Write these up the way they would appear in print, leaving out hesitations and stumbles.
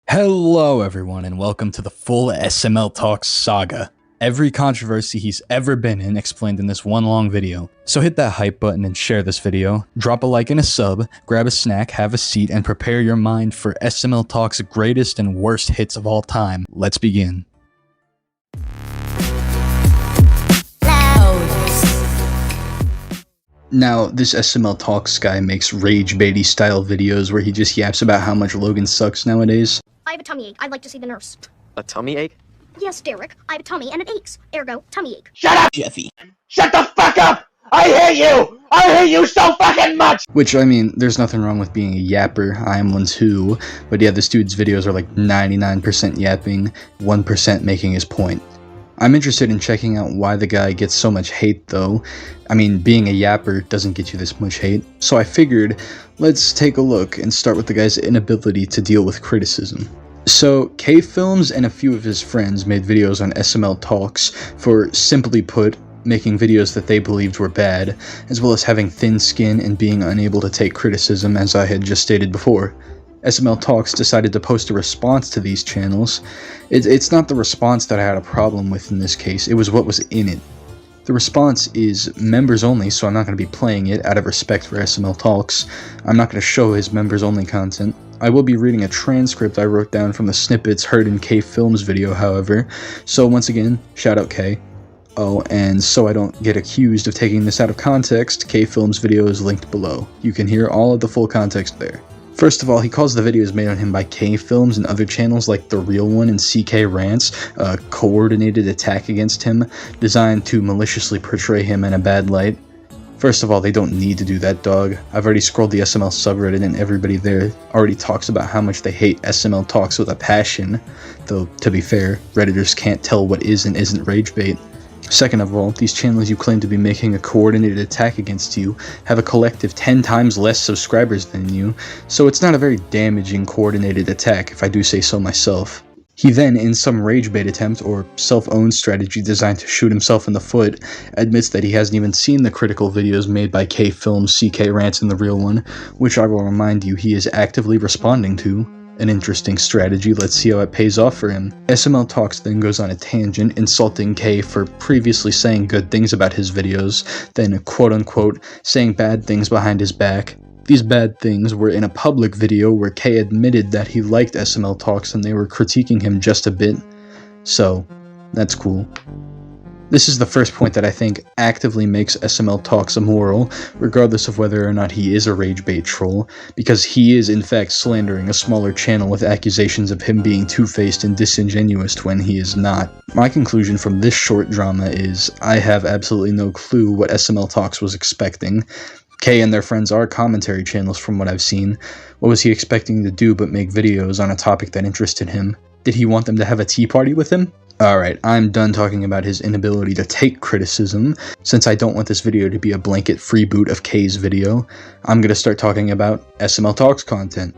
Hello everyone and welcome to the full SML Talks Saga. Every controversy he's ever been in explained in this one long video. So hit that hype button and share this video, drop a like and a sub, grab a snack, have a seat, and prepare your mind for SML Talks' greatest and worst hits of all time. Let's begin. Now, this SML Talks guy makes rage baity style videos where he just yaps about how much Logan sucks nowadays. I have a tummy ache. I'd like to see the nurse. A tummy ache? Yes, Derek. I have a tummy and it aches. Ergo, tummy ache. Shut up, Jeffy. Shut the fuck up! I hate you! I hate you so fucking much! Which, I mean, there's nothing wrong with being a yapper. I am one too. But yeah, this dude's videos are like 99% yapping, 1% making his point. I'm interested in checking out why the guy gets so much hate though. I mean, being a yapper doesn't get you this much hate. So I figured, let's take a look and start with the guy's inability to deal with criticism. So, K-Films and a few of his friends made videos on SML Talks for, simply put, making videos that they believed were bad, as well as having thin skin and being unable to take criticism, as I had just stated before. SML Talks decided to post a response to these channels. It's not the response that I had a problem with in this case, it was what was in it. The response is members only, so I'm not going to be playing it out of respect for SML Talks. I'm not going to show his members only content. I will be reading a transcript I wrote down from the snippets heard in K-Films video, however. So once again, shout out K. Oh, and so I don't get accused of taking this out of context, K-Films video is linked below. You can hear all of the full context there. First of all, he calls the videos made on him by K-Films and other channels like The Real One and CK Rants a coordinated attack against him, designed to maliciously portray him in a bad light. First of all, they don't need to do that, dog. I've already scrolled the SML subreddit and everybody there already talks about how much they hate SML Talks with a passion. Though, to be fair, Redditors can't tell what is and isn't rage bait. Second of all, these channels you claim to be making a coordinated attack against you have a collective 10 times less subscribers than you, so it's not a very damaging coordinated attack if I do say so myself. He then, in some rage bait attempt or self-owned strategy designed to shoot himself in the foot, admits that he hasn't even seen the critical videos made by K-Films, CK Rants, and The Real One, which I will remind you he is actively responding to. An interesting strategy, let's see how it pays off for him. SML Talks then goes on a tangent, insulting K for previously saying good things about his videos, then quote-unquote saying bad things behind his back. These bad things were in a public video where K admitted that he liked SML Talks and they were critiquing him just a bit. So, that's cool. This is the first point that I think actively makes SML Talks immoral, regardless of whether or not he is a rage bait troll, because he is in fact slandering a smaller channel with accusations of him being two-faced and disingenuous when he is not. My conclusion from this short drama is, I have absolutely no clue what SML Talks was expecting. K and their friends are commentary channels from what I've seen. What was he expecting to do but make videos on a topic that interested him? Did he want them to have a tea party with him? Alright, I'm done talking about his inability to take criticism. Since I don't want this video to be a blanket freeboot of K's video, I'm gonna start talking about SML Talks content.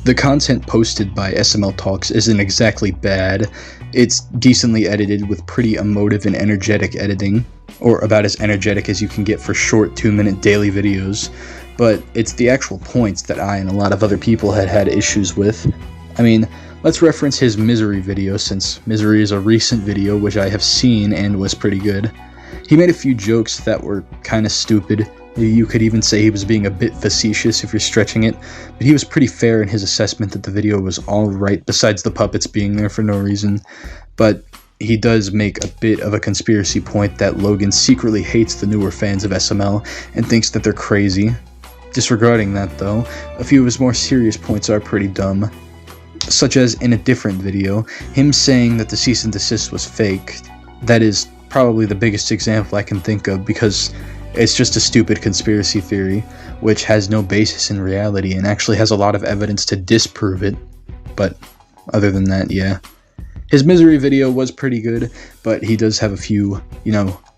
The content posted by SML Talks isn't exactly bad. It's decently edited with pretty emotive and energetic editing, or about as energetic as you can get for short 2-minute daily videos. But it's the actual points that I and a lot of other people had issues with. I mean, let's reference his Misery video, since Misery is a recent video which I have seen and was pretty good. He made a few jokes that were kinda stupid. You could even say he was being a bit facetious if you're stretching it, but he was pretty fair in his assessment that the video was alright besides the puppets being there for no reason. But he does make a bit of a conspiracy point that Logan secretly hates the newer fans of SML and thinks that they're crazy. Disregarding that though, a few of his more serious points are pretty dumb. Such as in a different video, him saying that the cease and desist was fake. That is probably the biggest example I can think of because it's just a stupid conspiracy theory, which has no basis in reality and actually has a lot of evidence to disprove it. But other than that, yeah. His Misery video was pretty good, but he does have a few,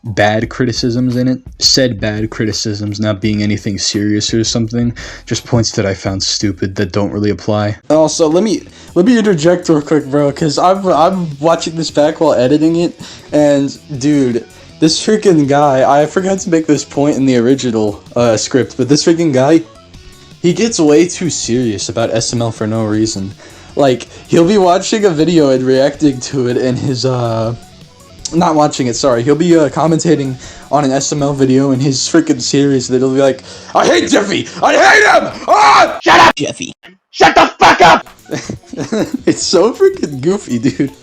bad criticisms in it. Said bad criticisms not being anything serious or something, just points that I found stupid that don't really apply. Also, let me interject real quick, bro, because I'm watching this back while editing it, and dude, this freaking guy, I forgot to make this point in the original script, but this freaking guy, he gets way too serious about SML for no reason. Like, he'll be watching a video and reacting to it, and his not watching it, sorry. He'll be commentating on an SML video in his freaking series that he'll be like, I hate Jeffy! I hate him! Ah! Shut up, Jeffy. Shut the fuck up! It's so freaking goofy, dude.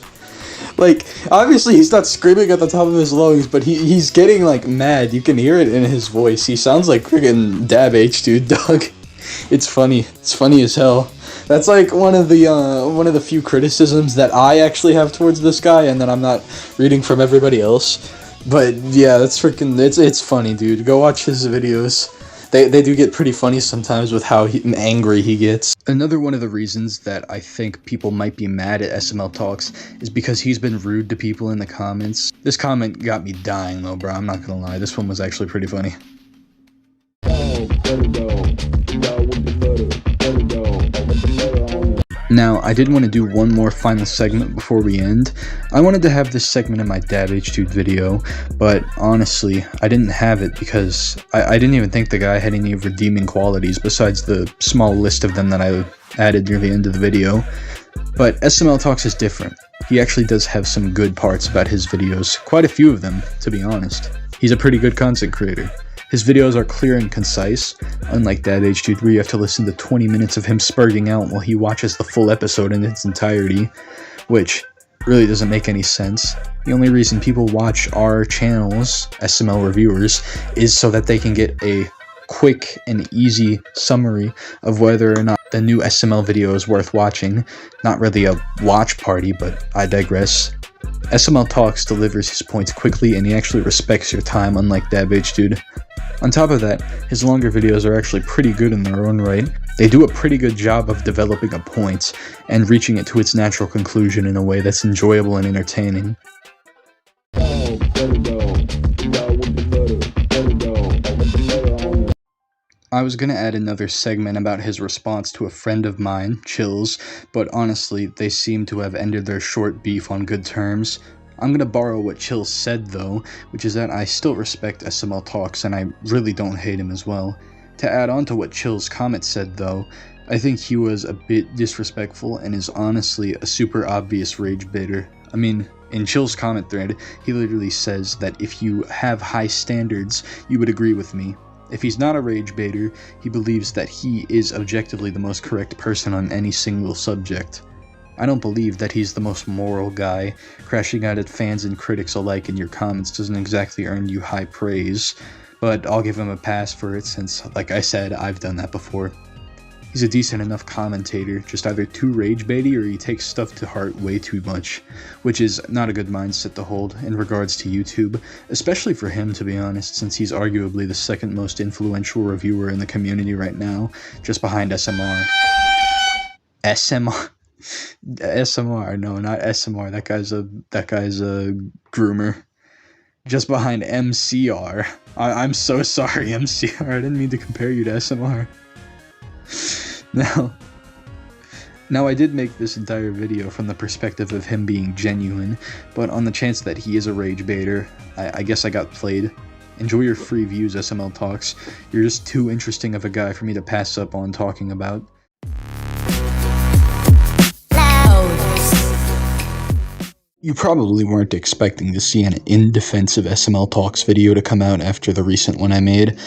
Like, obviously he's not screaming at the top of his lungs, but he's getting, like, mad. You can hear it in his voice. He sounds like freaking Dab H, dude, dog. It's funny. It's funny as hell. That's like one of the few criticisms that I actually have towards this guy, and that I'm not reading from everybody else. But yeah, that's freaking it's funny, dude. Go watch his videos. They do get pretty funny sometimes with how angry he gets. Another one of the reasons that I think people might be mad at SML Talks is because he's been rude to people in the comments. This comment got me dying though, bro. I'm not gonna lie. This one was actually pretty funny. Now, I did want to do one more final segment before we end. I wanted to have this segment in my Dab H2 video, but honestly, I didn't have it because I didn't even think the guy had any redeeming qualities besides the small list of them that I added near the end of the video. But SML Talks is different. He actually does have some good parts about his videos, quite a few of them, to be honest. He's a pretty good content creator. His videos are clear and concise, unlike Dab H2 where you have to listen to 20 minutes of him spurting out while he watches the full episode in its entirety, which really doesn't make any sense. The only reason people watch our channels, SML Reviewers, is so that they can get a quick and easy summary of whether or not the new SML video is worth watching. Not really a watch party, but I digress. SML Talks delivers his points quickly, and he actually respects your time, unlike Dab H, dude. On top of that, his longer videos are actually pretty good in their own right. They do a pretty good job of developing a point and reaching it to its natural conclusion in a way that's enjoyable and entertaining. I was gonna add another segment about his response to a friend of mine, Chills, but honestly, they seem to have ended their short beef on good terms. I'm gonna borrow what Chills said though, which is that I still respect SML Talks and I really don't hate him as well. To add on to what Chills' comment said though, I think he was a bit disrespectful and is honestly a super obvious rage baiter. I mean, in Chill's comment thread, he literally says that if you have high standards, you would agree with me. If he's not a rage baiter, he believes that he is objectively the most correct person on any single subject. I don't believe that he's the most moral guy. Crashing out at fans and critics alike in your comments doesn't exactly earn you high praise, but I'll give him a pass for it since, like I said, I've done that before. He's a decent enough commentator, just either too rage baity or he takes stuff to heart way too much, which is not a good mindset to hold in regards to YouTube, especially for him to be honest, since he's arguably the second most influential reviewer in the community right now, just behind SMR. SMR, no, not SMR, that guy's a groomer. Just behind MCR. I'm so sorry, MCR, I didn't mean to compare you to SMR. Now I did make this entire video from the perspective of him being genuine, but on the chance that he is a rage baiter, I guess I got played. Enjoy your free views, SML Talks. You're just too interesting of a guy for me to pass up on talking about. You probably weren't expecting to see an in-defensive SML Talks video to come out after the recent one I made,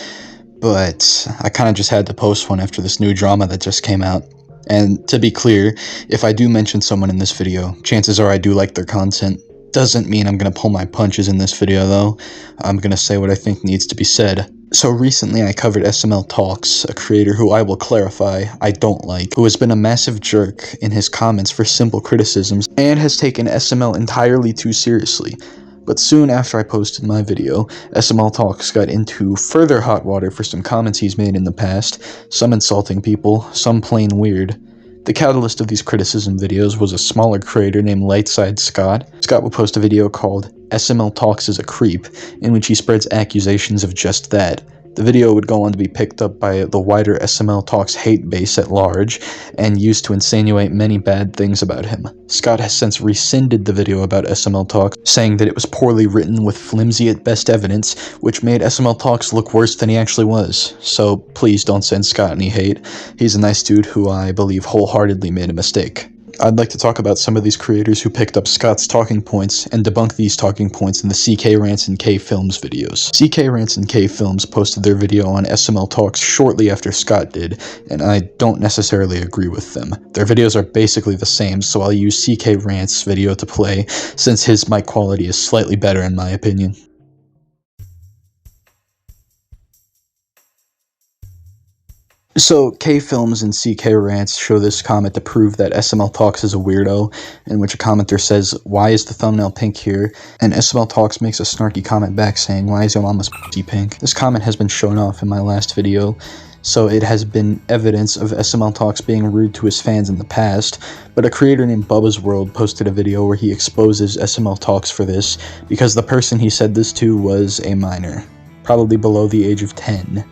but I kind of just had to post one after this new drama that just came out. And to be clear, if I do mention someone in this video, chances are I do like their content. Doesn't mean I'm gonna pull my punches in this video though. I'm gonna say what I think needs to be said. So recently I covered SML Talks, a creator who I will clarify I don't like, who has been a massive jerk in his comments for simple criticisms and has taken SML entirely too seriously. But soon after I posted my video, SML Talks got into further hot water for some comments he's made in the past, some insulting people, some plain weird. The catalyst of these criticism videos was a smaller creator named Lightside Scott. Scott would post a video called SML Talks is a Creep, in which he spreads accusations of just that. The video would go on to be picked up by the wider SML Talks hate base at large, and used to insinuate many bad things about him. Scott has since rescinded the video about SML Talks, saying that it was poorly written with flimsy at best evidence, which made SML Talks look worse than he actually was. So please don't send Scott any hate. He's a nice dude who I believe wholeheartedly made a mistake. I'd like to talk about some of these creators who picked up Scott's talking points and debunk these talking points in the CK Rants and K Films videos. CK Rants and K Films posted their video on SML Talks shortly after Scott did, and I don't necessarily agree with them. Their videos are basically the same, so I'll use CK Rants' video to play, since his mic quality is slightly better in my opinion. So, K-Films and CK Rants show this comment to prove that SML Talks is a weirdo, in which a commenter says, "Why is the thumbnail pink here?" And SML Talks makes a snarky comment back saying, "Why is your mama's pussy pink?" This comment has been shown off in my last video, so it has been evidence of SML Talks being rude to his fans in the past, but a creator named Bubba's World posted a video where he exposes SML Talks for this, because the person he said this to was a minor, probably below the age of 10.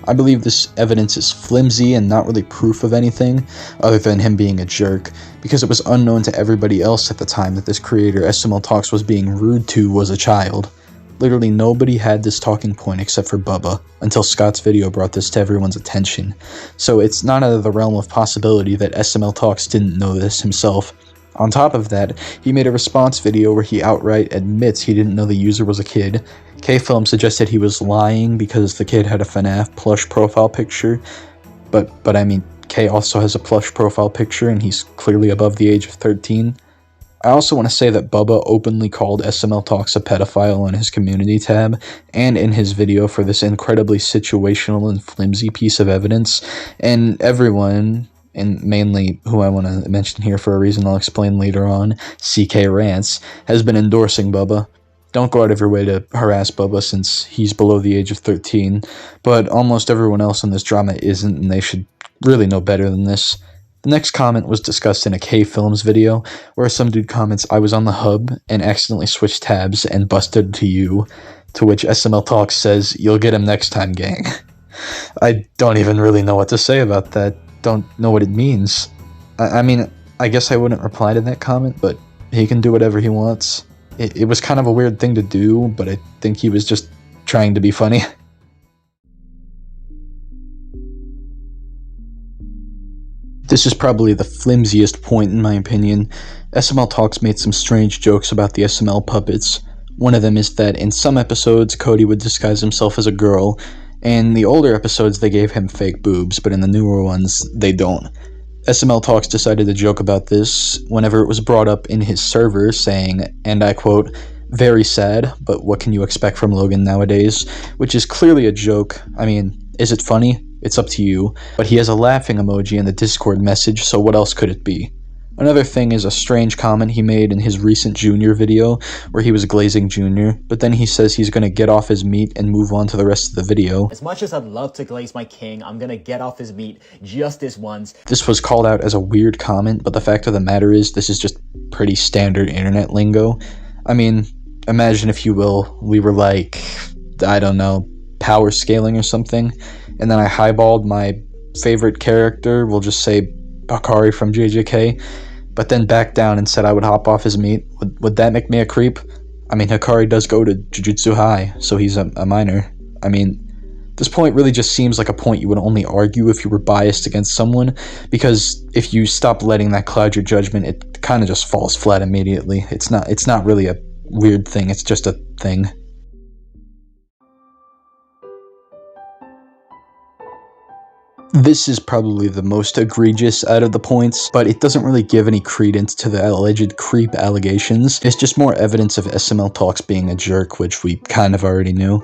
I believe this evidence is flimsy and not really proof of anything, other than him being a jerk, because it was unknown to everybody else at the time that this creator SML Talks was being rude to was a child. Literally nobody had this talking point except for Bubba, until Scott's video brought this to everyone's attention. So it's not out of the realm of possibility that SML Talks didn't know this himself. On top of that, he made a response video where he outright admits he didn't know the user was a kid. K-Film suggested he was lying because the kid had a FNAF plush profile picture, but I mean, K also has a plush profile picture and he's clearly above the age of 13. I also want to say that Bubba openly called SML Talks a pedophile on his community tab, and in his video for this incredibly situational and flimsy piece of evidence, and everyone, and mainly who I want to mention here for a reason I'll explain later on, CK Rants, has been endorsing Bubba. Don't go out of your way to harass Bubba since he's below the age of 13, but almost everyone else in this drama isn't, and they should really know better than this. The next comment was discussed in a K-Films video, where some dude comments, "I was on the hub and accidentally switched tabs and busted to you," to which SML Talks says, "You'll get him next time, gang." I don't even really know what to say about that. Don't know what it means. I mean, I guess I wouldn't reply to that comment, but he can do whatever he wants. It was kind of a weird thing to do, but I think he was just trying to be funny. This is probably the flimsiest point in my opinion. SML Talks made some strange jokes about the SML puppets. One of them is that in some episodes, Cody would disguise himself as a girl, and in the older episodes they gave him fake boobs, but in the newer ones, they don't. SML Talks decided to joke about this whenever it was brought up in his server, saying, and I quote, "Very sad, but what can you expect from Logan nowadays?" Which is clearly a joke. I mean, is it funny? It's up to you. But he has a laughing emoji in the Discord message, so what else could it be? Another thing is a strange comment he made in his recent Junior video, where he was glazing Junior, but then he says he's gonna get off his meat and move on to the rest of the video. As much as I'd love to glaze my king, I'm gonna get off his meat just this once. This was called out as a weird comment, but the fact of the matter is this is just pretty standard internet lingo. I mean, imagine if you will, we were like, I don't know, power scaling or something, and then I highballed my favorite character, we'll just say Bakari from JJK, but then backed down and said I would hop off his meat. Would that make me a creep? I mean, Hikari does go to Jujutsu High, so he's a minor. I mean, this point really just seems like a point you would only argue if you were biased against someone, because if you stop letting that cloud your judgment, it kind of just falls flat immediately. It's not really a weird thing, it's just a thing. This is probably the most egregious out of the points, but it doesn't really give any credence to the alleged creep allegations. It's just more evidence of SML Talks being a jerk, which we kind of already knew.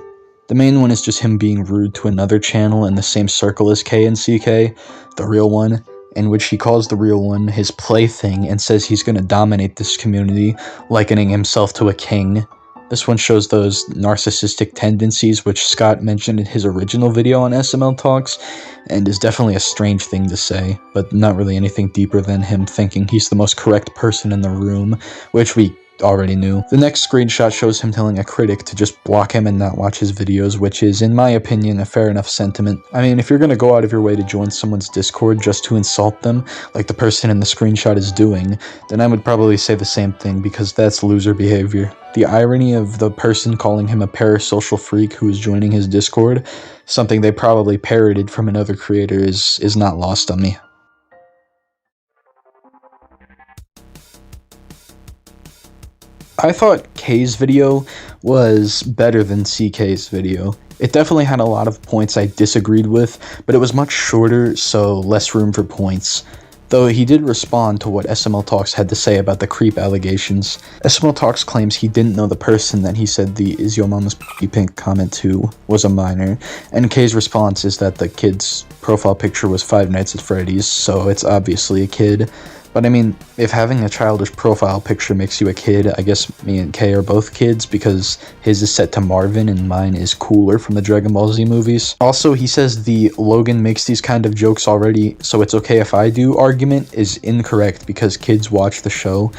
The main one is just him being rude to another channel in the same circle as K and CK, the real one, in which he calls the real one his plaything and says he's gonna dominate this community, likening himself to a king. This one shows those narcissistic tendencies which Scott mentioned in his original video on SML Talks, and is definitely a strange thing to say, but not really anything deeper than him thinking he's the most correct person in the room, which we already knew. The next screenshot shows him telling a critic to just block him and not watch his videos, which is, in my opinion, a fair enough sentiment. I mean, if you're gonna go out of your way to join someone's Discord just to insult them, like the person in the screenshot is doing, then I would probably say the same thing, because that's loser behavior. The irony of the person calling him a parasocial freak who is joining his Discord, something they probably parroted from another creator, is not lost on me. I thought K's video was better than CK's video. It definitely had a lot of points I disagreed with, but it was much shorter, so less room for points. Though he did respond to what SML Talks had to say about the creep allegations. SML Talks claims he didn't know the person that he said the "is your mama's pink" comment to was a minor, and K's response is that the kid's profile picture was Five Nights at Freddy's, so it's obviously a kid. But I mean, if having a childish profile picture makes you a kid, I guess me and Kay are both kids, because his is set to Marvin and mine is Cooler from the Dragon Ball Z movies. Also, he says the "Logan makes these kind of jokes already, so it's okay if I do" argument is incorrect, because kids watch the show,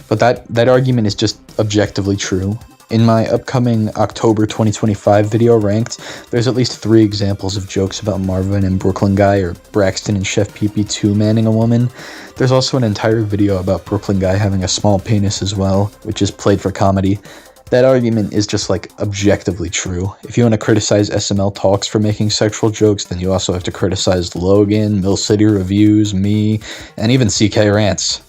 but that argument is just objectively true. In my upcoming October 2025 video ranked, there's at least 3 examples of jokes about Marvin and Brooklyn Guy, or Braxton and Chef Pee-Pee 2 manning a woman. There's also an entire video about Brooklyn Guy having a small penis as well, which is played for comedy. That argument is just, like, objectively true. If you want to criticize SML Talks for making sexual jokes, then you also have to criticize Logan, Mill City Reviews, me, and even CK Rants.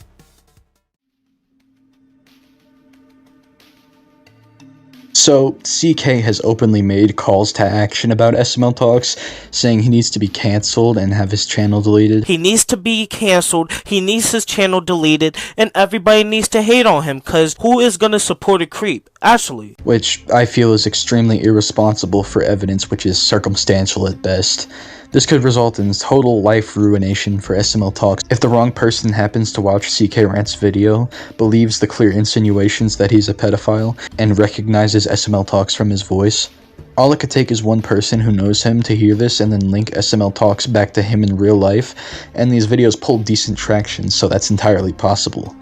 So, CK has openly made calls to action about SML Talks, saying he needs to be cancelled and have his channel deleted. He needs to be cancelled, he needs his channel deleted, and everybody needs to hate on him, cause who is gonna support a creep? Actually. Which I feel is extremely irresponsible for evidence which is circumstantial at best. This could result in total life ruination for SML Talks if the wrong person happens to watch CK Rant's video, believes the clear insinuations that he's a pedophile, and recognizes SML Talks from his voice. All it could take is one person who knows him to hear this and then link SML Talks back to him in real life, and these videos pull decent traction, so that's entirely possible.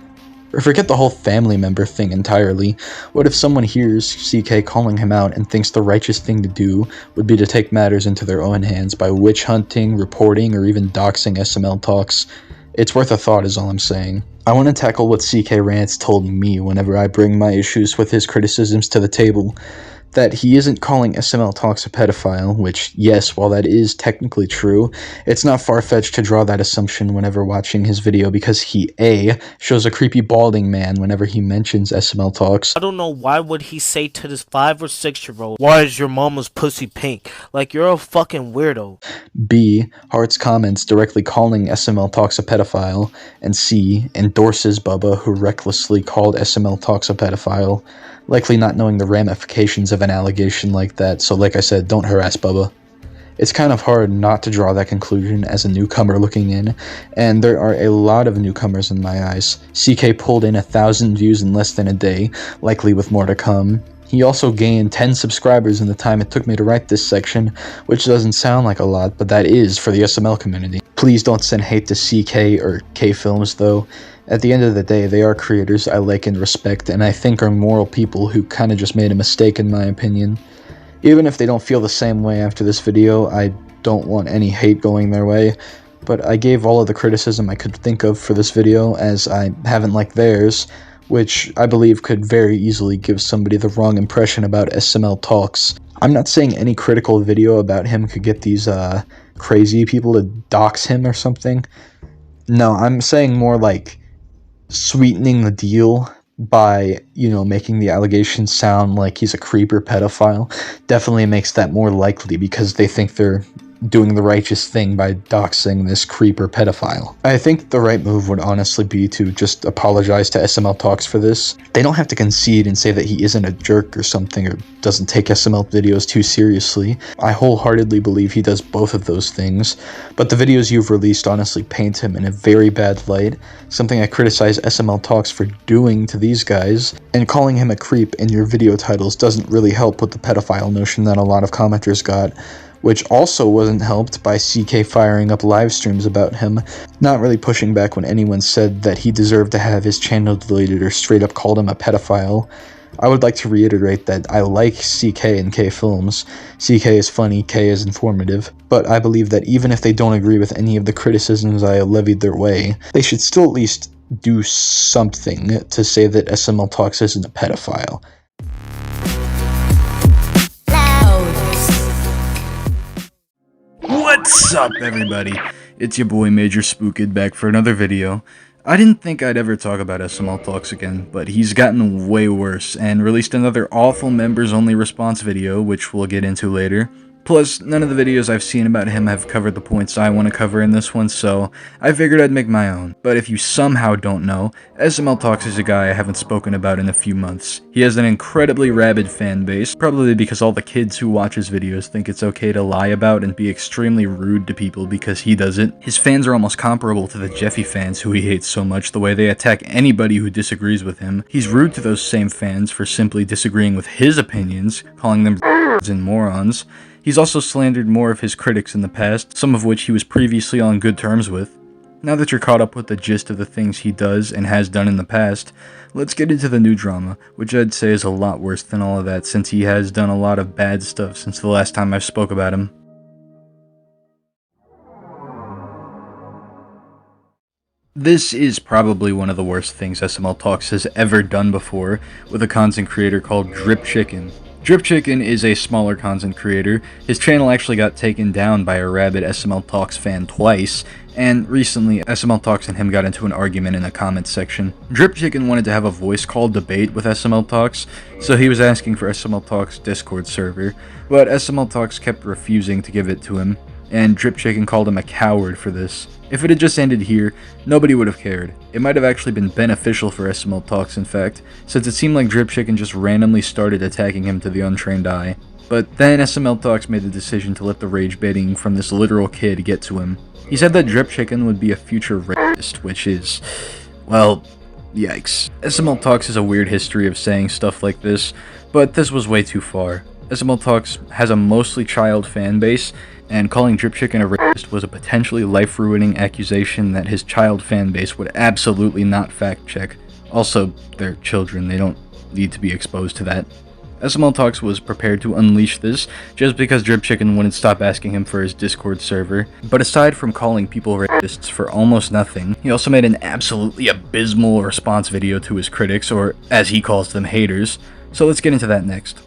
Or forget the whole family member thing entirely. What if someone hears CK calling him out and thinks the righteous thing to do would be to take matters into their own hands by witch hunting, reporting, or even doxing SML Talks? It's worth a thought is all I'm saying. I want to tackle what CK Rants told me whenever I bring my issues with his criticisms to the table. That he isn't calling SML Talks a pedophile, which, yes, while that is technically true, it's not far-fetched to draw that assumption whenever watching his video, because he, A, shows a creepy balding man whenever he mentions SML Talks. I don't know why would he say to this 5 or 6-year-old, "Why is your mama's pussy pink?" Like, you're a fucking weirdo. B, hearts comments directly calling SML Talks a pedophile, and C, endorses Bubba, who recklessly called SML Talks a pedophile, likely not knowing the ramifications of an allegation like that, so like I said, don't harass Bubba. It's kind of hard not to draw that conclusion as a newcomer looking in, and there are a lot of newcomers in my eyes. CK pulled in 1,000 views in less than a day, likely with more to come. He also gained 10 subscribers in the time it took me to write this section, which doesn't sound like a lot, but that is for the SML community. Please don't send hate to CK or K Films though. At the end of the day, they are creators I like and respect, and I think are moral people who kinda just made a mistake in my opinion. Even if they don't feel the same way after this video, I don't want any hate going their way, but I gave all of the criticism I could think of for this video, as I haven't liked theirs, which I believe could very easily give somebody the wrong impression about SML Talks. I'm not saying any critical video about him could get these crazy people to dox him or something. No, I'm saying more like sweetening the deal by, making the allegations sound like he's a creep or pedophile definitely makes that more likely, because they think they're doing the righteous thing by doxing this creep or pedophile. I think the right move would honestly be to just apologize to SML Talks for this. They don't have to concede and say that he isn't a jerk or something or doesn't take SML videos too seriously. I wholeheartedly believe he does both of those things, but the videos you've released honestly paint him in a very bad light, something I criticize SML Talks for doing to these guys, and calling him a creep in your video titles doesn't really help with the pedophile notion that a lot of commenters got, which also wasn't helped by CK firing up live streams about him, not really pushing back when anyone said that he deserved to have his channel deleted or straight up called him a pedophile. I would like to reiterate that I like CK and K films. CK is funny, K is informative, but I believe that even if they don't agree with any of the criticisms I levied their way, they should still at least do something to say that SML Talks isn't a pedophile. What's up, everybody? It's your boy Major Spooked back for another video. I didn't think I'd ever talk about SML Talks again, but he's gotten way worse and released another awful members-only response video, which we'll get into later. Plus, none of the videos I've seen about him have covered the points I want to cover in this one, so I figured I'd make my own. But if you somehow don't know, SML Talks is a guy I haven't spoken about in a few months. He has an incredibly rabid fan base, probably because all the kids who watch his videos think it's okay to lie about and be extremely rude to people because he does it. His fans are almost comparable to the Jeffy fans who he hates so much, the way they attack anybody who disagrees with him. He's rude to those same fans for simply disagreeing with his opinions, calling them and morons. He's also slandered more of his critics in the past, some of which he was previously on good terms with. Now that you're caught up with the gist of the things he does and has done in the past, let's get into the new drama, which I'd say is a lot worse than all of that since he has done a lot of bad stuff since the last time I spoke about him. This is probably one of the worst things SML Talks has ever done before, with a content creator called Drip Chicken. Drip Chicken is a smaller content creator. His channel actually got taken down by a rabid SML Talks fan twice, and recently SML Talks and him got into an argument in the comments section. Drip Chicken wanted to have a voice call debate with SML Talks, so he was asking for SML Talks' Discord server, but SML Talks kept refusing to give it to him, and Drip Chicken called him a coward for this. If it had just ended here, nobody would have cared. It might have actually been beneficial for SML Talks, in fact, since it seemed like Drip Chicken just randomly started attacking him to the untrained eye. But then SML Talks made the decision to let the rage baiting from this literal kid get to him. He said that Drip Chicken would be a future rapist, which is, well, yikes. SML Talks has a weird history of saying stuff like this, but this was way too far. SML Talks has a mostly child fan base, and calling Drip Chicken a rapist was a potentially life-ruining accusation that his child fan base would absolutely not fact-check. Also, they're children, they don't need to be exposed to that. SML Talks was prepared to unleash this, just because Drip Chicken wouldn't stop asking him for his Discord server. But aside from calling people rapists for almost nothing, he also made an absolutely abysmal response video to his critics, or as he calls them, haters. So let's get into that next.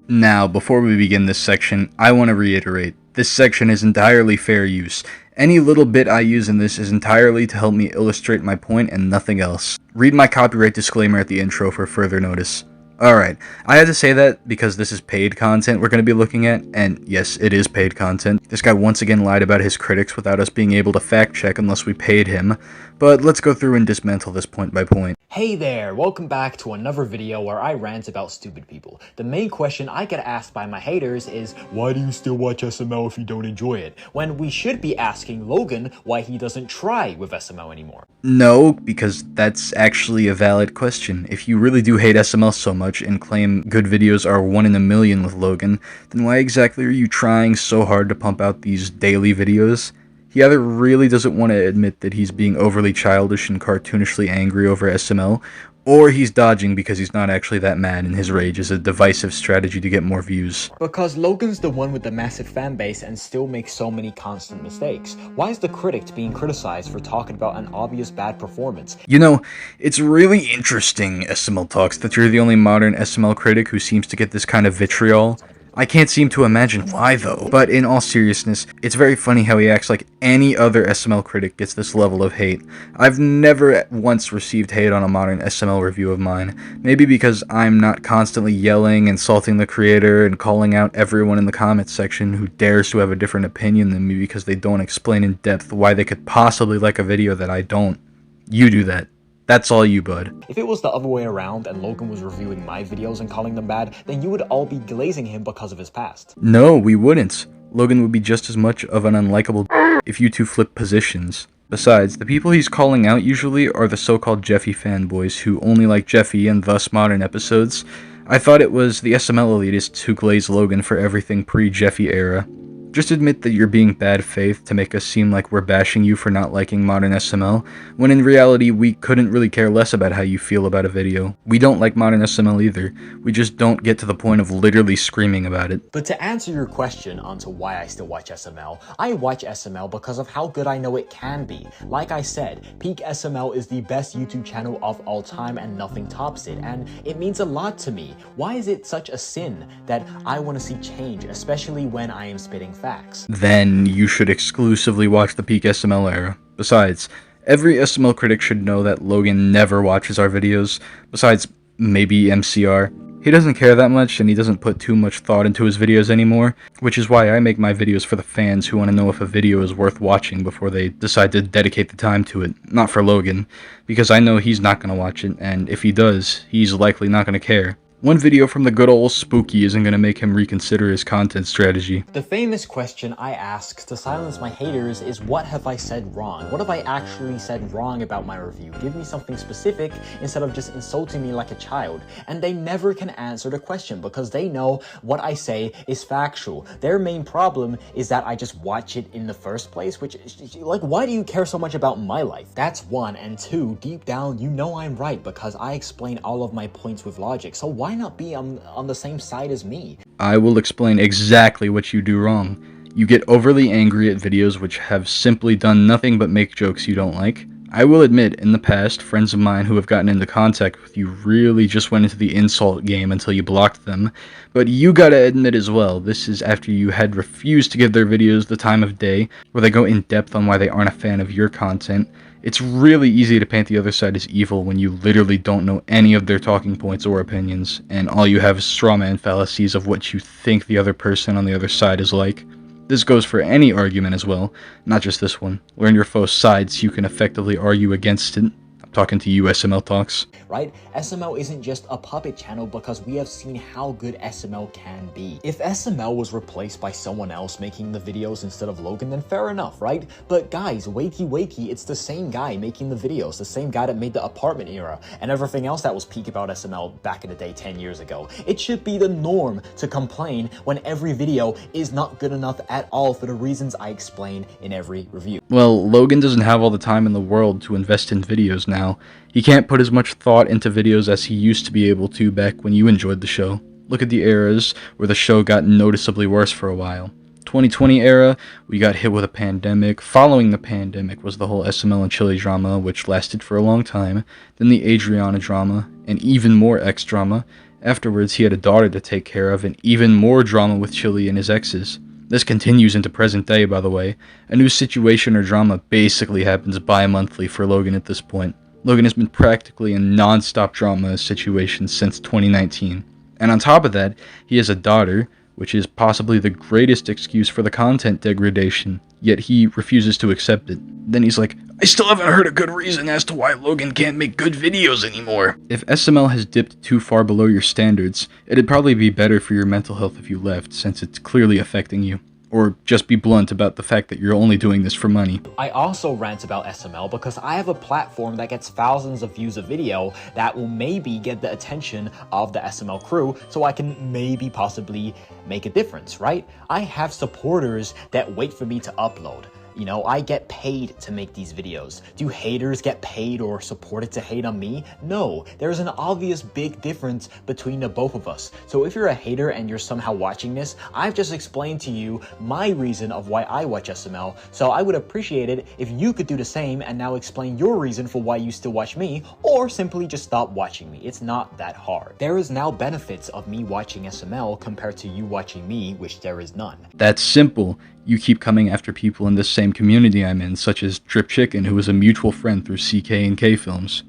Now, before we begin this section, I want to reiterate, this section is entirely fair use. Any little bit I use in this is entirely to help me illustrate my point and nothing else. Read my copyright disclaimer at the intro for further notice. Alright, I had to say that because this is paid content we're going to be looking at, and yes, it is paid content. This guy once again lied about his critics without us being able to fact check unless we paid him, but let's go through and dismantle this point by point. Hey there, welcome back to another video where I rant about stupid people. The main question I get asked by my haters is, why do you still watch SML if you don't enjoy it? When we should be asking Logan why he doesn't try with SML anymore. No, because that's actually a valid question. If you really do hate SML so much and claim good videos are 1 in a million with Logan, then why exactly are you trying so hard to pump out these daily videos? He either really doesn't want to admit that he's being overly childish and cartoonishly angry over SML, or he's dodging because he's not actually that mad and his rage is a divisive strategy to get more views. Because Logan's the one with the massive fan base and still makes so many constant mistakes. Why is the critic being criticized for talking about an obvious bad performance? You know, it's really interesting, SML Talks, that you're the only modern SML critic who seems to get this kind of vitriol. I can't seem to imagine why though. But in all seriousness, it's very funny how he acts like any other SML critic gets this level of hate. I've never once received hate on a modern SML review of mine. Maybe because I'm not constantly yelling, insulting the creator, and calling out everyone in the comments section who dares to have a different opinion than me because they don't explain in depth why they could possibly like a video that I don't. You do that. That's all you, bud. If it was the other way around and Logan was reviewing my videos and calling them bad, then you would all be glazing him because of his past. No, we wouldn't. Logan would be just as much of an unlikable if you two flip positions. Besides, the people he's calling out usually are the so-called Jeffy fanboys who only like Jeffy and thus modern episodes. I thought it was the SML elitists who glaze Logan for everything pre-Jeffy era. Just admit that you're being bad faith to make us seem like we're bashing you for not liking modern SML, when in reality we couldn't really care less about how you feel about a video. We don't like modern SML either, we just don't get to the point of literally screaming about it. But to answer your question onto why I still watch SML, I watch SML because of how good I know it can be. Like I said, Peak SML is the best YouTube channel of all time and nothing tops it, and it means a lot to me. Why is it such a sin that I want to see change, especially when I am spitting facts? Then you should exclusively watch the Peak SML era. Besides, every SML critic should know that Logan never watches our videos, besides maybe MCR. He doesn't care that much and he doesn't put too much thought into his videos anymore, which is why I make my videos for the fans who want to know if a video is worth watching before they decide to dedicate the time to it, not for Logan, because I know he's not going to watch it, and if he does, he's likely not going to care. One video from the good old Spooky isn't going to make him reconsider his content strategy. The famous question I ask to silence my haters is, what have I said wrong? What have I actually said wrong about my review? Give me something specific instead of just insulting me like a child. And they never can answer the question because they know what I say is factual. Their main problem is that I just watch it in the first place, which, like, why do you care so much about my life? That's one. And two, deep down, you know I'm right because I explain all of my points with logic. So why not be on the same side as me? I will explain exactly what you do wrong. You get overly angry at videos which have simply done nothing but make jokes you don't like. I will admit, in the past, friends of mine who have gotten into contact with you really just went into the insult game until you blocked them. But you gotta admit as well, this is after you had refused to give their videos the time of day, where they go in depth on why they aren't a fan of your content. It's really easy to paint the other side as evil when you literally don't know any of their talking points or opinions, and all you have is strawman fallacies of what you think the other person on the other side is like. This goes for any argument as well, not just this one. Learn your foe's side so you can effectively argue against it. I'm talking to you, SML Talks. Right? SML isn't just a puppet channel because we have seen how good SML can be. If SML was replaced by someone else making the videos instead of Logan, then fair enough, right? But guys, wakey, it's the same guy making the videos, the same guy that made the apartment era and everything else that was peak about SML back in the day 10 years ago. It should be the norm to complain when every video is not good enough at all for the reasons I explain in every review. Well, Logan doesn't have all the time in the world to invest in videos now. He can't put as much thought into videos as he used to be able to back when you enjoyed the show. Look at the eras where the show got noticeably worse for a while. 2020 era, we got hit with a pandemic. Following the pandemic was the whole SML and Chili drama, which lasted for a long time. Then the Adriana drama, and even more ex drama. Afterwards, he had a daughter to take care of, and even more drama with Chili and his exes. This continues into present day, by the way. A new situation or drama basically happens bi-monthly for Logan at this point. Logan has been practically in non-stop drama situation since 2019. And on top of that, he has a daughter, which is possibly the greatest excuse for the content degradation, yet he refuses to accept it. Then he's like, I still haven't heard a good reason as to why Logan can't make good videos anymore. If SML has dipped too far below your standards, it'd probably be better for your mental health if you left, since it's clearly affecting you. Or just be blunt about the fact that you're only doing this for money. I also rant about SML because I have a platform that gets thousands of views a video that will maybe get the attention of the SML crew, so I can maybe possibly make a difference, right? I have supporters that wait for me to upload. You know, I get paid to make these videos. Do haters get paid or supported to hate on me? No, there's an obvious big difference between the both of us. So if you're a hater and you're somehow watching this, I've just explained to you my reason of why I watch SML, so I would appreciate it if you could do the same and now explain your reason for why you still watch me, or simply just stop watching me. It's not that hard. There is now benefits of me watching SML compared to you watching me, which there is none. That's simple. You keep coming after people in the same community I'm in, such as Drip Chicken, who is a mutual friend through CK and K Films.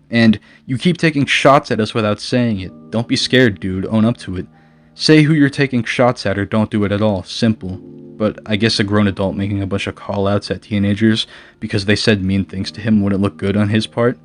And you keep taking shots at us without saying it. Don't be scared, dude. Own up to it. Say who you're taking shots at or don't do it at all. Simple. But I guess a grown adult making a bunch of call-outs at teenagers because they said mean things to him wouldn't look good on his part.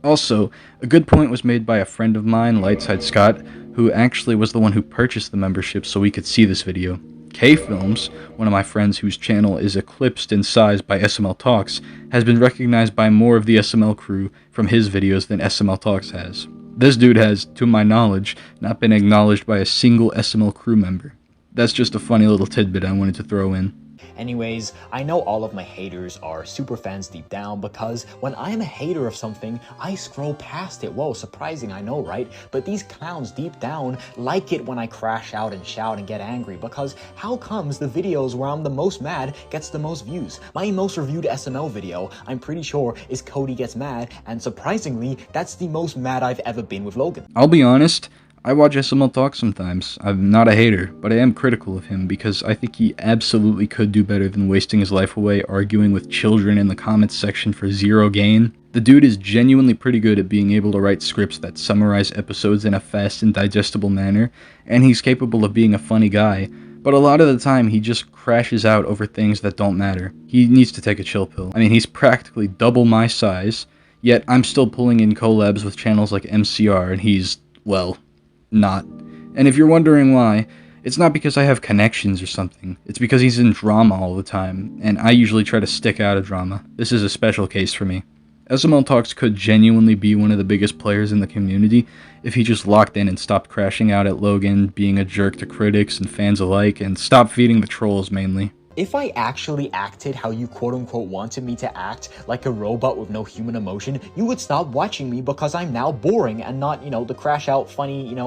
Also, a good point was made by a friend of mine, Lightside Scott, who actually was the one who purchased the membership so we could see this video. K Films, one of my friends whose channel is eclipsed in size by SML Talks, has been recognized by more of the SML crew from his videos than SML Talks has. This dude has, to my knowledge, not been acknowledged by a single SML crew member. That's just a funny little tidbit I wanted to throw in. Anyways, I know all of my haters are super fans deep down because when I'm a hater of something, I scroll past it. Whoa, surprising, I know, right? But these clowns deep down like it when I crash out and shout and get angry because how comes the videos where I'm the most mad gets the most views? My most reviewed SML video, I'm pretty sure, is Cody Gets Mad, and surprisingly, that's the most mad I've ever been with Logan. I'll be honest, I watch SML Talk sometimes. I'm not a hater, but I am critical of him because I think he absolutely could do better than wasting his life away arguing with children in the comments section for zero gain. The dude is genuinely pretty good at being able to write scripts that summarize episodes in a fast and digestible manner, and he's capable of being a funny guy, but a lot of the time he just crashes out over things that don't matter. He needs to take a chill pill. I mean, he's practically double my size, yet I'm still pulling in collabs with channels like MCR, and he's, well, not. And if you're wondering why, it's not because I have connections or something. It's because he's in drama all the time, and I usually try to stick out of drama. This is a special case for me. SML Talks could genuinely be one of the biggest players in the community if he just locked in and stopped crashing out at Logan, being a jerk to critics and fans alike, and stopped feeding the trolls mainly. If I actually acted how you quote-unquote wanted me to act, like a robot with no human emotion, you would stop watching me because I'm now boring and not, the crash out funny,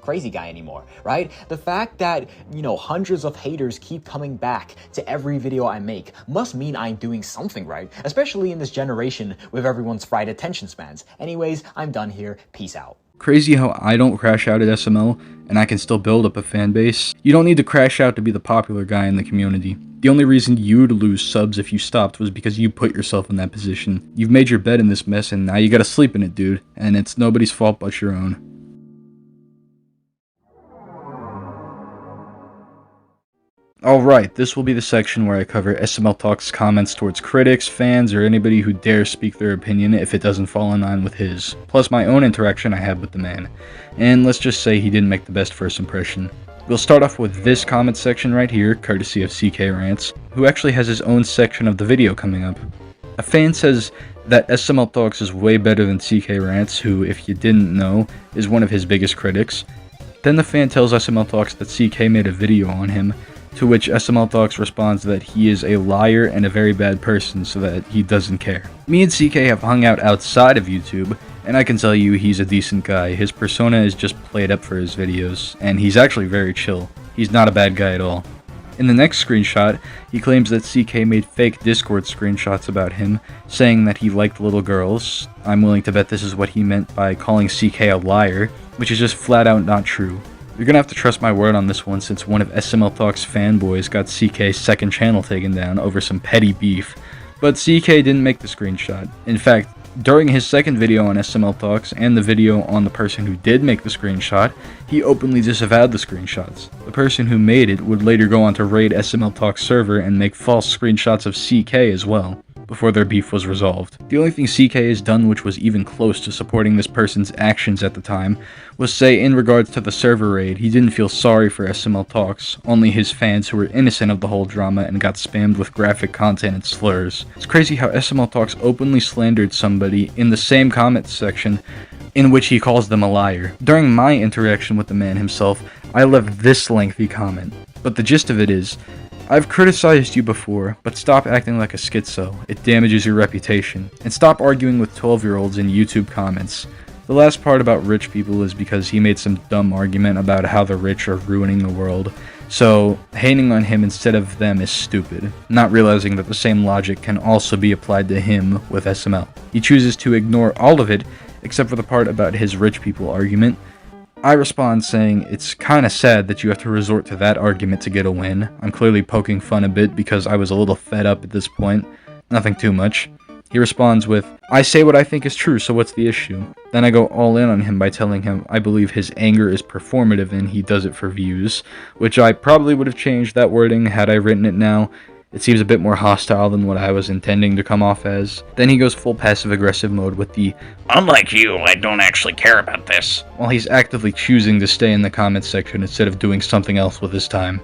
crazy guy anymore, right? The fact that, hundreds of haters keep coming back to every video I make must mean I'm doing something right, especially in this generation with everyone's fried attention spans. Anyways, I'm done here. Peace out. Crazy how I don't crash out at SML, and I can still build up a fan base. You don't need to crash out to be the popular guy in the community. The only reason you'd lose subs if you stopped was because you put yourself in that position. You've made your bed in this mess, and now you gotta sleep in it, dude. And it's nobody's fault but your own. Alright, this will be the section where I cover SML Talks comments towards critics, fans, or anybody who dares speak their opinion if it doesn't fall in line with his, plus my own interaction I had with the man. And let's just say he didn't make the best first impression. We'll start off with this comment section right here, courtesy of CK Rants, who actually has his own section of the video coming up. A fan says that SML Talks is way better than CK Rants, who, if you didn't know, is one of his biggest critics. Then the fan tells SML Talks that CK made a video on him, to which SML Talks responds that he is a liar and a very bad person, so that he doesn't care. Me and CK have hung out outside of YouTube, and I can tell you he's a decent guy. His persona is just played up for his videos, and he's actually very chill. He's not a bad guy at all. In the next screenshot, he claims that CK made fake Discord screenshots about him, saying that he liked little girls. I'm willing to bet this is what he meant by calling CK a liar, which is just flat out not true. You're gonna have to trust my word on this one since one of SML Talks' fanboys got CK's second channel taken down over some petty beef. But CK didn't make the screenshot. In fact, during his second video on SML Talks and the video on the person who did make the screenshot, he openly disavowed the screenshots. The person who made it would later go on to raid SML Talks server and make false screenshots of CK as well, before their beef was resolved. The only thing CK has done which was even close to supporting this person's actions at the time was say in regards to the server raid he didn't feel sorry for SML Talks, only his fans who were innocent of the whole drama and got spammed with graphic content and slurs. It's crazy how SML Talks openly slandered somebody in the same comments section in which he calls them a liar. During my interaction with the man himself, I left this lengthy comment, but the gist of it is, I've criticized you before, but stop acting like a schizo. It damages your reputation. And stop arguing with 12-year-olds in YouTube comments. The last part about rich people is because he made some dumb argument about how the rich are ruining the world. So, hating on him instead of them is stupid, not realizing that the same logic can also be applied to him with SML. He chooses to ignore all of it, except for the part about his rich people argument. I respond saying, it's kinda sad that you have to resort to that argument to get a win. I'm clearly poking fun a bit because I was a little fed up at this point. Nothing too much. He responds with, I say what I think is true, so what's the issue? Then I go all in on him by telling him I believe his anger is performative and he does it for views, which I probably would have changed that wording had I written it now. It seems a bit more hostile than what I was intending to come off as. Then he goes full passive-aggressive mode with the, unlike you, I don't actually care about this, while he's actively choosing to stay in the comments section instead of doing something else with his time.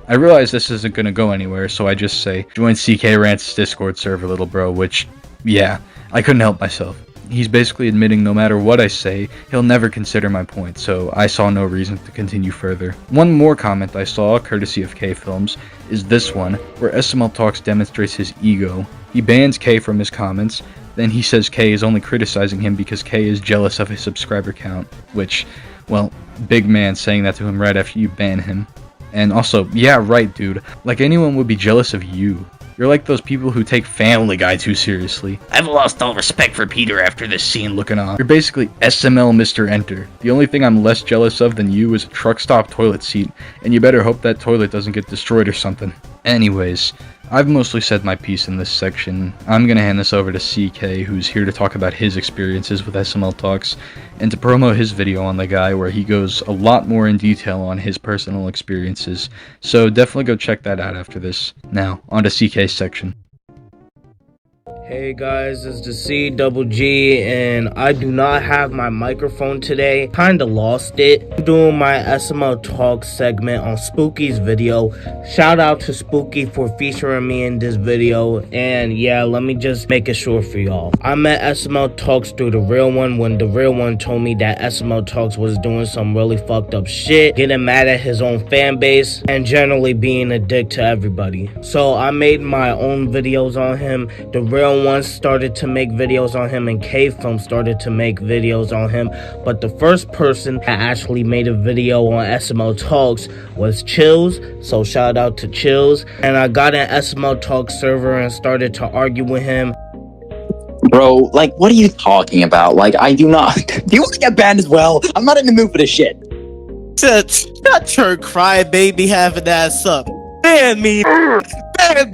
I realize this isn't gonna go anywhere, so I just say, join CK Rant's Discord server, little bro, which, yeah, I couldn't help myself. He's basically admitting no matter what I say, he'll never consider my point, so I saw no reason to continue further. One more comment I saw, courtesy of K Films, is this one, where SML Talks demonstrates his ego. He bans K from his comments, then he says K is only criticizing him because K is jealous of his subscriber count, which, well, big man saying that to him right after you ban him. And also, yeah, right, dude, like anyone would be jealous of you. You're like those people who take Family Guy too seriously. I've lost all respect for Peter after this scene looking on. You're basically SML Mr. Enter. The only thing I'm less jealous of than you is a truck stop toilet seat, and you better hope that toilet doesn't get destroyed or something. Anyways, I've mostly said my piece in this section. I'm gonna hand this over to CK, who's here to talk about his experiences with SML Talks, and to promo his video on the guy where he goes a lot more in detail on his personal experiences. So definitely go check that out after this. Now, on to CK's section. Hey guys, it's the CGG and I do not have my microphone today. Kinda lost it. I'm doing my SML Talks segment on Spooky's video. Shout out to Spooky for featuring me in this video. And yeah, let me just make it short for y'all. I met SML Talks through the real one when the real one told me that SML Talks was doing some really fucked up shit, getting mad at his own fan base, and generally being a dick to everybody. So I made my own videos on him. The real one started to make videos on him and K-Film started to make videos on him, but the first person that actually made a video on SML Talks was Chills, so shout out to Chills. And I got an SML Talks server and started to argue with him. Bro, like, what are you talking about? Like, I do not... Do you want to get banned as well? I'm not in the mood for this shit. Shut your crybaby having ass up. Ban me,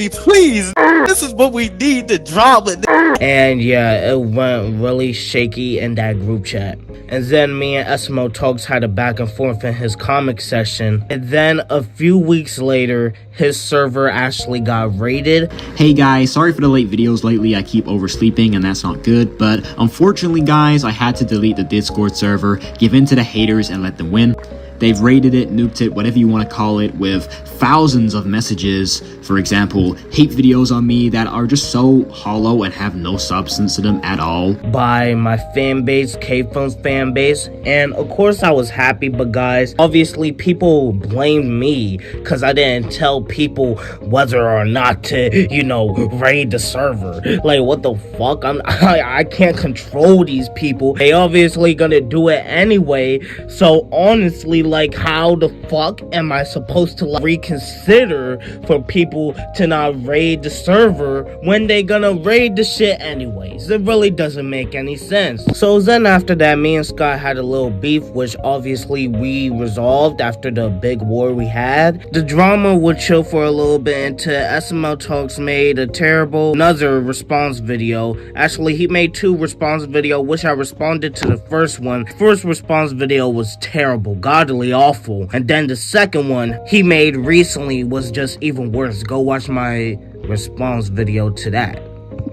please. This is what we need, the drama. And yeah, it went really shaky in that group chat. And then me and SML Talks had a back and forth in his comic session. And then a few weeks later, his server actually got raided. Hey guys, sorry for the late videos lately. I keep oversleeping and that's not good. But unfortunately guys, I had to delete the Discord server, give in to the haters and let them win. They've raided it, nuked it, whatever you want to call it, with thousands of messages. For example, hate videos on me that are just so hollow and have no substance to them at all. By my fan base, K-Film's fan base. And of course I was happy, but guys, obviously people blamed me because I didn't tell people whether or not to, you know, raid the server. Like, what the fuck? I can't control these people. They obviously gonna do it anyway. So honestly, like, how the fuck am I supposed to reconsider for people to not raid the server when they gonna raid the shit anyways? It really doesn't make any sense. So then after that, me and Scott had a little beef, which obviously we resolved after the big war we had. The drama would chill for a little bit until SML Talks made another response video. Actually, he made 2 response videos, which I responded to the first one. First response video was terrible, godly awful, and then the second one he made recently was just even worse. Go watch my response video to that.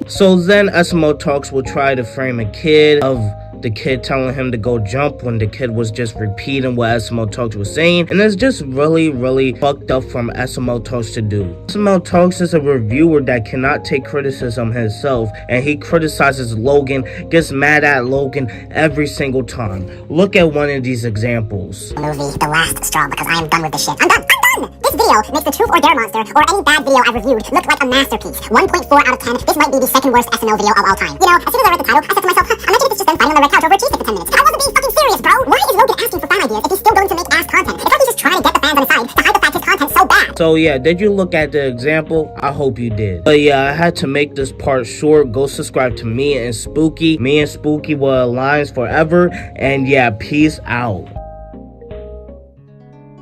So then SML Talks will try to frame a kid of the kid telling him to go jump when the kid was just repeating what SML Talks was saying, and it's just really fucked up from SML Talks to do. SML Talks is a reviewer that cannot take criticism himself, and he criticizes Logan, gets mad at Logan every single time. Look at one of these examples. Movie, The Last Straw, because I am done with this shit. I'm done! This video makes the Truth or Dare Monster, or any bad video I've reviewed, look like a masterpiece. 1.4 out of 10. This might be the second worst SML video of all time. You know, as soon as I read the title, I said to myself, imagine if it's just them fighting on the red couch over a cheesesteak for 10 minutes. I wasn't being fucking serious, bro! Why is Logan asking for fan ideas if he's still going to make ass content? It's like he's just trying to get the fans on his side to hide the fact his content's so bad. So yeah, did you look at the example? I hope you did. But yeah, I had to make this part short. Go subscribe to me and Spooky. Me and Spooky will align forever. And yeah, peace out.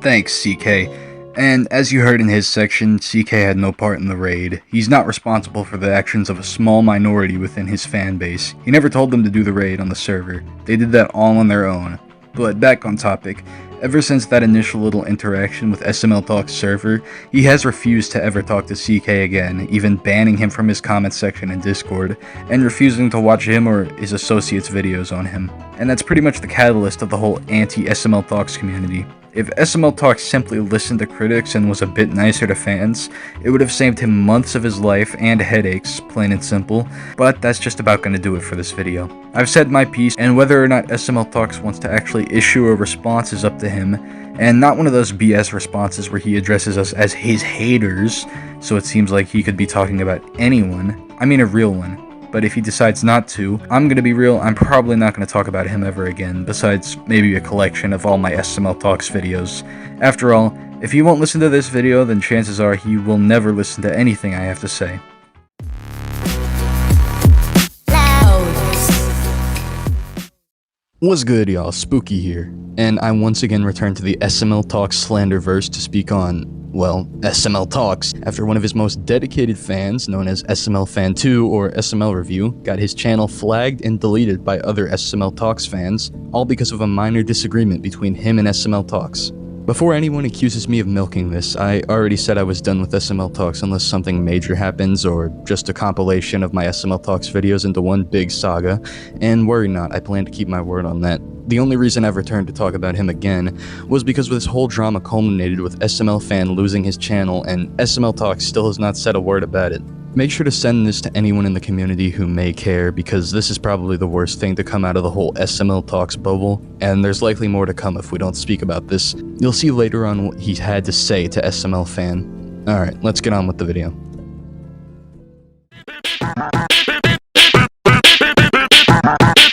Thanks, CK. And as you heard in his section, CK had no part in the raid. He's not responsible for the actions of a small minority within his fan base. He never told them to do the raid on the server. They did that all on their own. But back on topic, ever since that initial little interaction with SML Talks server, he has refused to ever talk to CK again, even banning him from his comment section in Discord, and refusing to watch him or his associates' videos on him. And that's pretty much the catalyst of the whole anti-SML Talks community. If SML Talks simply listened to critics and was a bit nicer to fans, it would have saved him months of his life and headaches, plain and simple, but that's just about going to do it for this video. I've said my piece, and whether or not SML Talks wants to actually issue a response is up to him, and not one of those BS responses where he addresses us as his haters, so it seems like he could be talking about anyone. I mean a real one. But if he decides not to, I'm gonna be real, I'm probably not gonna talk about him ever again, besides maybe a collection of all my SML Talks videos. After all, if he won't listen to this video, then chances are he will never listen to anything I have to say. What's good, y'all? Spooky here, and I once again returned to the SML Talks Slanderverse to speak on, well, SML Talks, after one of his most dedicated fans, known as SML Fan 2 or SML Review, got his channel flagged and deleted by other SML Talks fans, all because of a minor disagreement between him and SML Talks. Before anyone accuses me of milking this, I already said I was done with SML Talks unless something major happens or just a compilation of my SML Talks videos into one big saga, and worry not, I plan to keep my word on that. The only reason I've returned to talk about him again was because this whole drama culminated with SML Fan losing his channel and SML Talks still has not said a word about it. Make sure to send this to anyone in the community who may care, because this is probably the worst thing to come out of the whole SML Talks bubble, and there's likely more to come if we don't speak about this. You'll see later on what he had to say to SML Fan. Alright, let's get on with the video.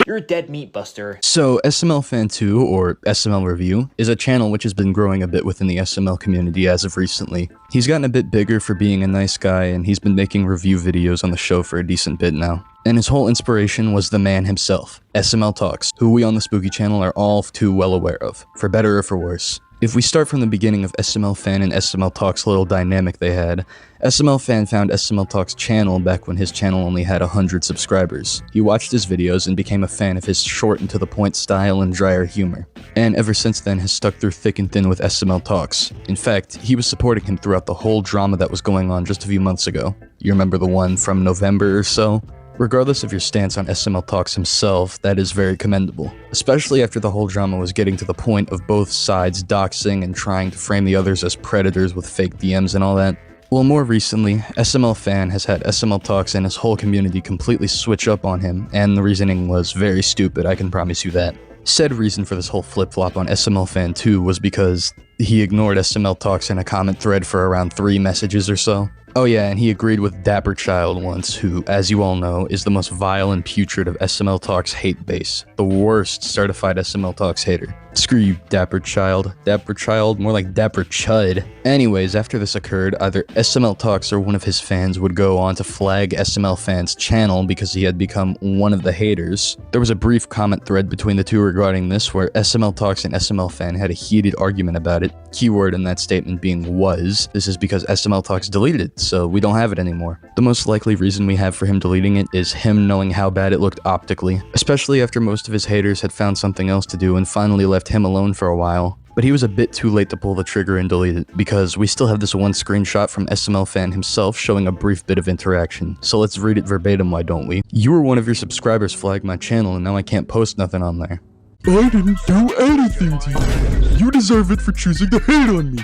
You're a dead meat buster. So, SML Fan 2, or SML Review, is a channel which has been growing a bit within the SML community as of recently. He's gotten a bit bigger for being a nice guy, and he's been making review videos on the show for a decent bit now. And his whole inspiration was the man himself, SML Talks, who we on the Spooky channel are all too well aware of, for better or for worse. If we start from the beginning of SML Fan and SML Talks' little dynamic they had, SML Fan found SML Talks' channel back when his channel only had 100 subscribers. He watched his videos and became a fan of his short and to the point style and drier humor. And ever since then has stuck through thick and thin with SML Talks. In fact, he was supporting him throughout the whole drama that was going on just a few months ago. You remember the one from November or so? Regardless of your stance on SML Talks himself, that is very commendable, especially after the whole drama was getting to the point of both sides doxing and trying to frame the others as predators with fake DMs and all that. Well, more recently, SML Fan has had SML Talks and his whole community completely switch up on him, and the reasoning was very stupid, I can promise you that. Said reason for this whole flip-flop on SML Fan 2 was because he ignored SML Talks in a comment thread for around 3 messages or so. Oh yeah, and he agreed with Dapper Child once, who, as you all know, is the most vile and putrid of SML Talks hate base. The worst certified SML Talks hater. Screw you, Dapper Child. Dapper Child? More like Dapper Chud. Anyways, after this occurred, either SML Talks or one of his fans would go on to flag SML Fan's channel because he had become one of the haters. There was a brief comment thread between the two regarding this where SML Talks and SML Fan had a heated argument about it. Keyword in that statement being was. This is because SML Talks deleted it, so we don't have it anymore. The most likely reason we have for him deleting it is him knowing how bad it looked optically, especially after most of his haters had found something else to do and finally left him alone for a while. But he was a bit too late to pull the trigger and delete it, because we still have this one screenshot from SML fan himself showing a brief bit of interaction. So let's read it verbatim, why don't we? "You were one of your subscribers flagged my channel and now I can't post nothing on there. I didn't do anything to you. You deserve it for choosing to hate on me.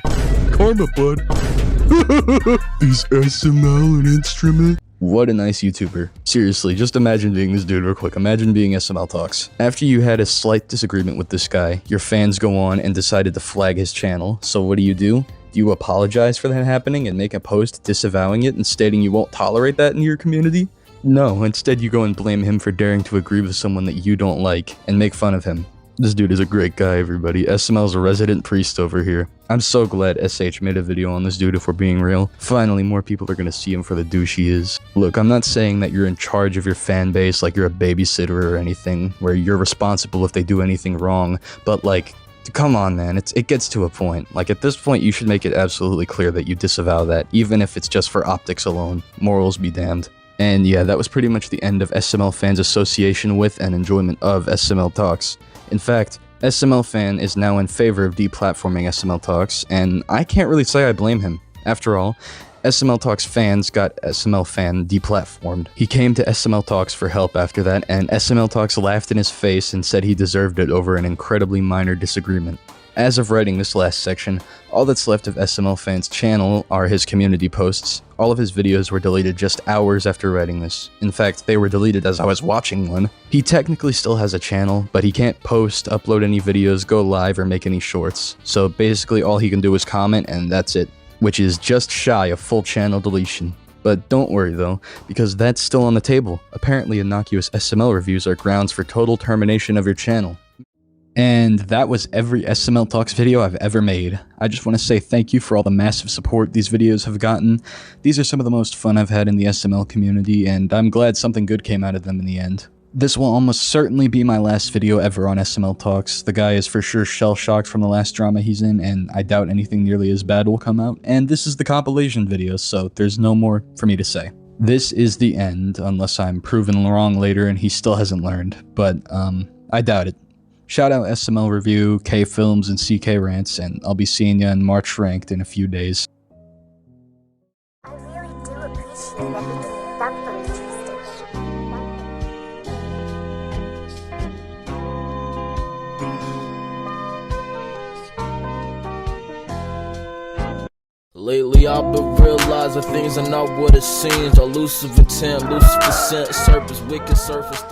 Karma, bud." Is SML an instrument? What a nice YouTuber. Seriously, just imagine being this dude real quick. Imagine being SML Talks. After you had a slight disagreement with this guy, your fans go on and decided to flag his channel. So what do? Do you apologize for that happening and make a post disavowing it and stating you won't tolerate that in your community? No, instead you go and blame him for daring to agree with someone that you don't like and make fun of him. This dude is a great guy, everybody. SML's a resident priest over here. I'm so glad SH made a video on this dude, if we're being real. Finally, more people are gonna see him for the douche he is. Look, I'm not saying that you're in charge of your fan base like you're a babysitter or anything, where you're responsible if they do anything wrong, but like, come on, man, it gets to a point. Like, at this point, you should make it absolutely clear that you disavow that, even if it's just for optics alone. Morals be damned. And yeah, that was pretty much the end of SML fans' association with and enjoyment of SML Talks. In fact, SML fan is now in favor of deplatforming SML Talks, and I can't really say I blame him. After all, SML Talks fans got SML fan deplatformed. He came to SML Talks for help after that, and SML Talks laughed in his face and said he deserved it over an incredibly minor disagreement. As of writing this last section, all that's left of SML Fan's channel are his community posts. All of his videos were deleted just hours after writing this. In fact, they were deleted as I was watching one. He technically still has a channel, but he can't post, upload any videos, go live, or make any shorts. So basically all he can do is comment, and that's it. Which is just shy of full channel deletion. But don't worry though, because that's still on the table. Apparently innocuous SML reviews are grounds for total termination of your channel. And that was every SML Talks video I've ever made. I just want to say thank you for all the massive support these videos have gotten. These are some of the most fun I've had in the SML community, and I'm glad something good came out of them in the end. This will almost certainly be my last video ever on SML Talks. The guy is for sure shell-shocked from the last drama he's in, and I doubt anything nearly as bad will come out. And this is the compilation video, so there's no more for me to say. This is the end, unless I'm proven wrong later and he still hasn't learned, but I doubt it. Shout out SML Review, K Films, and CK Rants, and I'll be seeing ya in March Ranked in a few days. I really do appreciate everything you've done for me, Tristan. Lately I've been realizing things are not what it seems. Elusive intent, elusive percent, surface, wicked surface.